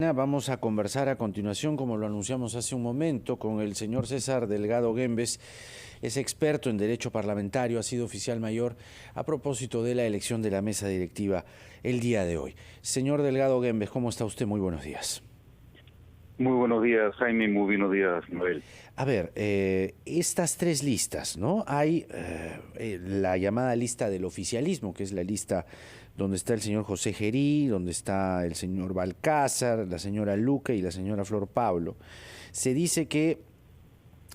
Vamos a conversar a continuación, como lo anunciamos hace un momento, con el señor César Delgado Guembes. Es experto en derecho parlamentario, ha sido oficial mayor a propósito de la elección de la mesa directiva el día de hoy. Señor Delgado Guembes, ¿cómo está usted? Muy buenos días. Muy buenos días, Jaime, muy buenos días, Noel. A ver, estas tres listas, ¿no? Hay la llamada lista del oficialismo, que es la lista donde está el señor José Gerí, donde está el señor Balcázar, la señora Luque y la señora Flor Pablo. Se dice que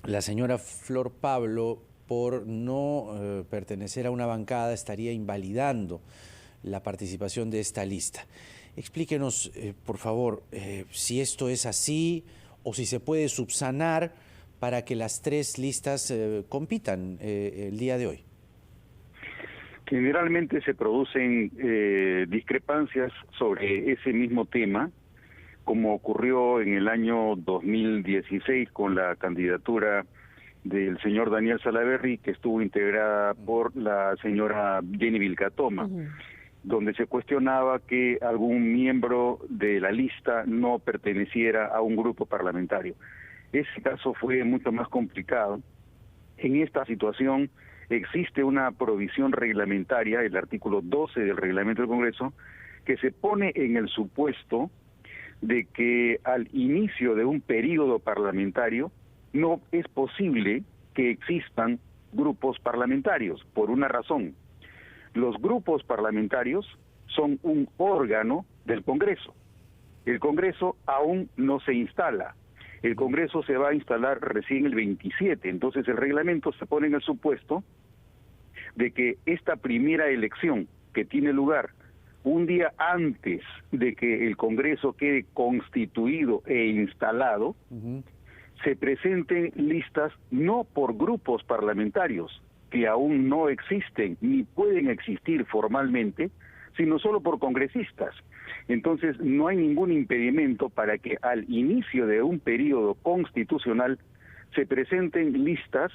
la señora Flor Pablo, por no pertenecer a una bancada, estaría invalidando la participación de esta lista. Explíquenos, por favor, si esto es así o si se puede subsanar para que las tres listas compitan el día de hoy. Generalmente se producen discrepancias sobre ese mismo tema, como ocurrió en el año 2016 con la candidatura del señor Daniel Salaverry, que estuvo integrada por la señora Jenny Vilcatoma, donde se cuestionaba que algún miembro de la lista no perteneciera a un grupo parlamentario. Ese caso fue mucho más complicado. En esta situación existe una provisión reglamentaria, el artículo 12 del reglamento del Congreso, que se pone en el supuesto de que al inicio de un período parlamentario no es posible que existan grupos parlamentarios, por una razón. Los grupos parlamentarios son un órgano del Congreso. El Congreso aún no se instala. El Congreso se va a instalar recién el 27, entonces el reglamento se pone en el supuesto de que esta primera elección que tiene lugar un día antes de que el Congreso quede constituido e instalado, se presenten listas no por grupos parlamentarios, que aún no existen ni pueden existir formalmente, sino solo por congresistas. Entonces no hay ningún impedimento para que al inicio de un periodo constitucional se presenten listas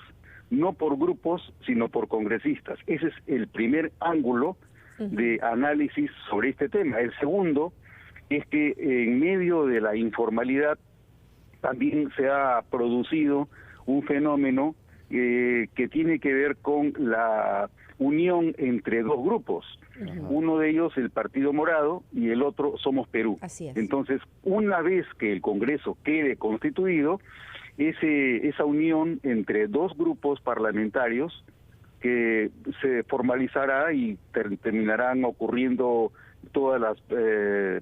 no por grupos, sino por congresistas. Ese es el primer ángulo de análisis sobre este tema. El segundo es que en medio de la informalidad también se ha producido un fenómeno que tiene que ver con la unión entre dos grupos. Uno de ellos el Partido Morado y el otro Somos Perú. Así es. Entonces, una vez que el Congreso quede constituido, esa unión entre dos grupos parlamentarios que se formalizará y terminarán ocurriendo todas las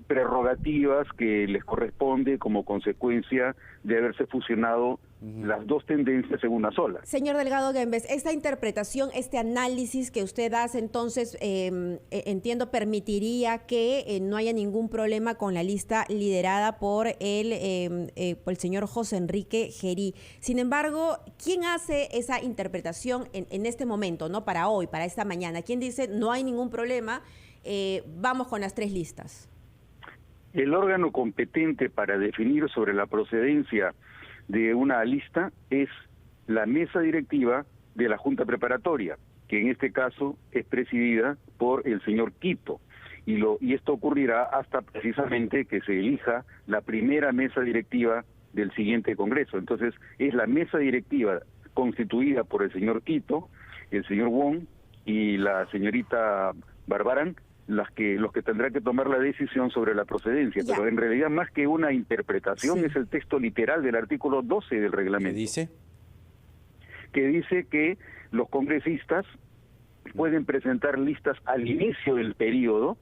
prerrogativas que les corresponde como consecuencia de haberse fusionado las dos tendencias en una sola. Señor Delgado Guembes, esta interpretación, este análisis que usted hace, entonces, entiendo, permitiría que no haya ningún problema con la lista liderada por el señor José Enrique Gerí. Sin embargo, ¿quién hace esa interpretación en este momento, no para hoy, para esta mañana? ¿Quién dice no hay ningún problema, vamos con las tres listas? El órgano competente para definir sobre la procedencia de una lista es la mesa directiva de la Junta Preparatoria, que en este caso es presidida por el señor Quito, y esto ocurrirá hasta precisamente que se elija la primera mesa directiva del siguiente Congreso. Entonces es la mesa directiva constituida por el señor Quito, el señor Wong y la señorita Barbarán, los que tendrán que tomar la decisión sobre la procedencia. Ya. Pero en realidad, más que una interpretación, Sí. es el texto literal del artículo 12 del reglamento. ¿Qué dice? Que dice que los congresistas pueden presentar listas al inicio del periodo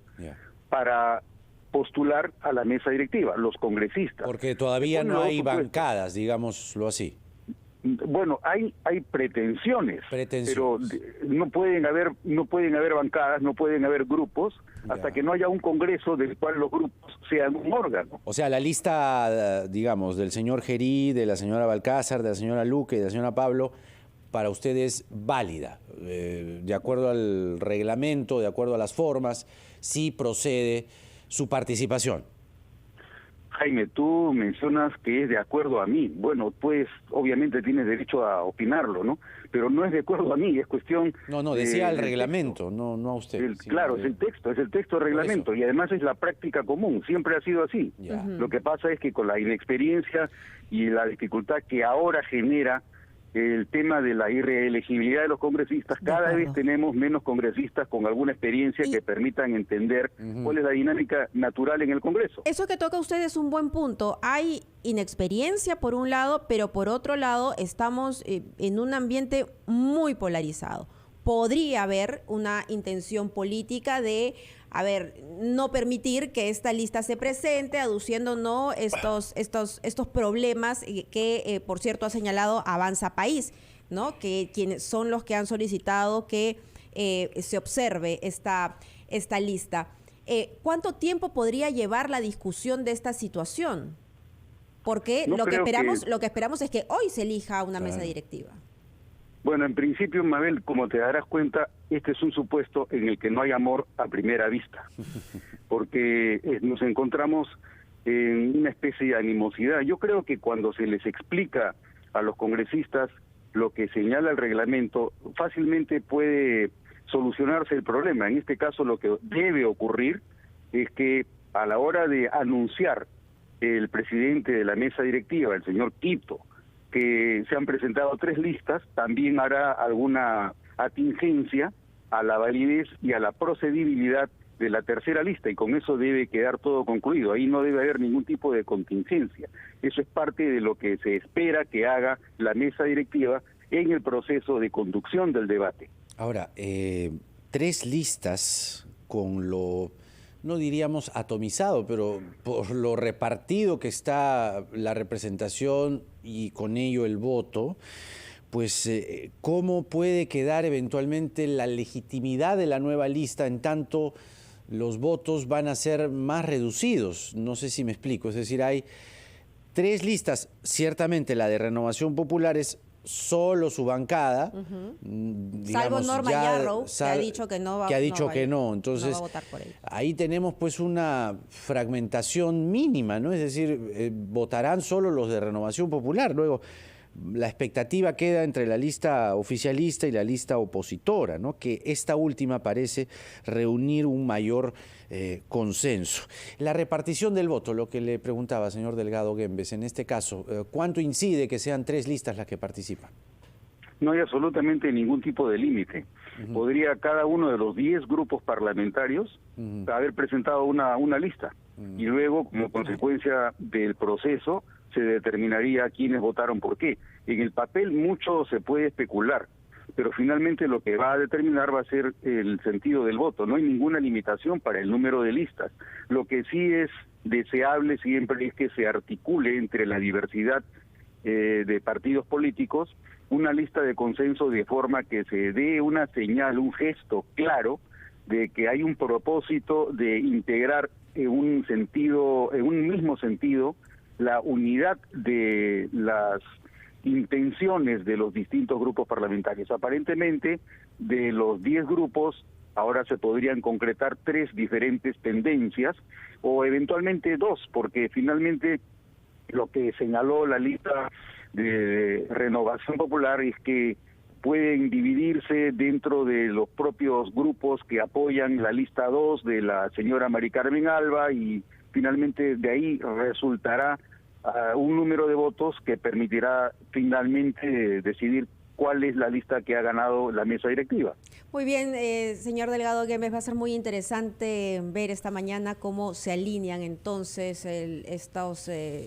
para postular a la mesa directiva, los congresistas. Porque todavía no hay bancadas, digámoslo así. Bueno, hay pretensiones, pero no pueden haber bancadas, no pueden haber grupos, hasta que no haya un congreso del cual los grupos sean un órgano. O sea, la lista, digamos, del señor Gerí, de la señora Balcázar, de la señora Luque y de la señora Pablo, para usted es válida, de acuerdo al reglamento, de acuerdo a las formas, sí procede su participación. Jaime, tú mencionas que es de acuerdo a mí. Bueno, pues obviamente tienes derecho a opinarlo, ¿no? Pero no es de acuerdo a mí, es cuestión... No, decía al reglamento, no a usted. Claro, es el texto del reglamento y además es la práctica común, siempre ha sido así. Lo que pasa es que con la inexperiencia y la dificultad que ahora genera el tema de la irreelegibilidad de los congresistas, cada vez tenemos menos congresistas con alguna experiencia que permitan entender cuál es la dinámica natural en el Congreso. Eso que toca usted es un buen punto. Hay inexperiencia por un lado, pero por otro lado estamos en un ambiente muy polarizado. Podría haber una intención política de, no permitir que esta lista se presente, aduciendo estos problemas que, por cierto, ha señalado Avanza País, ¿no? Que quienes son los que han solicitado que se observe esta lista. ¿Cuánto tiempo podría llevar la discusión de esta situación? Porque lo que esperamos es que hoy se elija una mesa directiva. Bueno, en principio, Mabel, como te darás cuenta, este es un supuesto en el que no hay amor a primera vista, porque nos encontramos en una especie de animosidad. Yo creo que cuando se les explica a los congresistas lo que señala el reglamento, fácilmente puede solucionarse el problema. En este caso, lo que debe ocurrir es que a la hora de anunciar el presidente de la mesa directiva, el señor Quito, que se han presentado 3 listas, también hará alguna atingencia a la validez y a la procedibilidad de la tercera lista, y con eso debe quedar todo concluido. Ahí no debe haber ningún tipo de contingencia. Eso es parte de lo que se espera que haga la mesa directiva en el proceso de conducción del debate. Ahora, 3 listas con lo, no diríamos atomizado, pero por lo repartido que está la representación y con ello el voto, pues ¿cómo puede quedar eventualmente la legitimidad de la nueva lista en tanto los votos van a ser más reducidos? No sé si me explico, es decir, hay 3 listas, ciertamente la de Renovación Popular es solo su bancada, salvo Norma Yarrow, que ha dicho que no va, entonces no va a votar por ella. Ahí tenemos pues una fragmentación mínima, ¿no? Es decir, votarán solo los de Renovación Popular. Luego la expectativa queda entre la lista oficialista y la lista opositora, ¿no? Que esta última parece reunir un mayor consenso. La repartición del voto, lo que le preguntaba, señor Delgado Guembes, en este caso, ¿cuánto incide que sean 3 listas las que participan? No hay absolutamente ningún tipo de límite. Podría cada uno de los 10 grupos parlamentarios haber presentado una lista y luego, como consecuencia del proceso, se determinaría quiénes votaron por qué. En el papel mucho se puede especular, pero finalmente lo que va a determinar va a ser el sentido del voto. No hay ninguna limitación para el número de listas. Lo que sí es deseable siempre es que se articule entre la diversidad de partidos políticos una lista de consenso, de forma que se dé una señal, un gesto claro de que hay un propósito de integrar en un mismo sentido la unidad de las intenciones de los distintos grupos parlamentarios. Aparentemente, de los 10 grupos, ahora se podrían concretar 3 diferentes tendencias, o eventualmente 2, porque finalmente lo que señaló la lista de Renovación Popular es que pueden dividirse dentro de los propios grupos que apoyan la lista 2 de la señora Mari Carmen Alba, y finalmente de ahí resultará un número de votos que permitirá finalmente decidir cuál es la lista que ha ganado la mesa directiva. Muy bien, señor Delgado Guembes, va a ser muy interesante ver esta mañana cómo se alinean entonces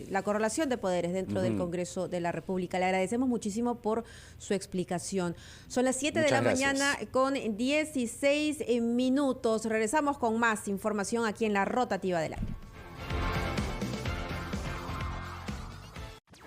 la correlación de poderes dentro del Congreso de la República. Le agradecemos muchísimo por su explicación. Son las 7 de la mañana con 16 minutos. Regresamos con más información aquí en La Rotativa del Aire.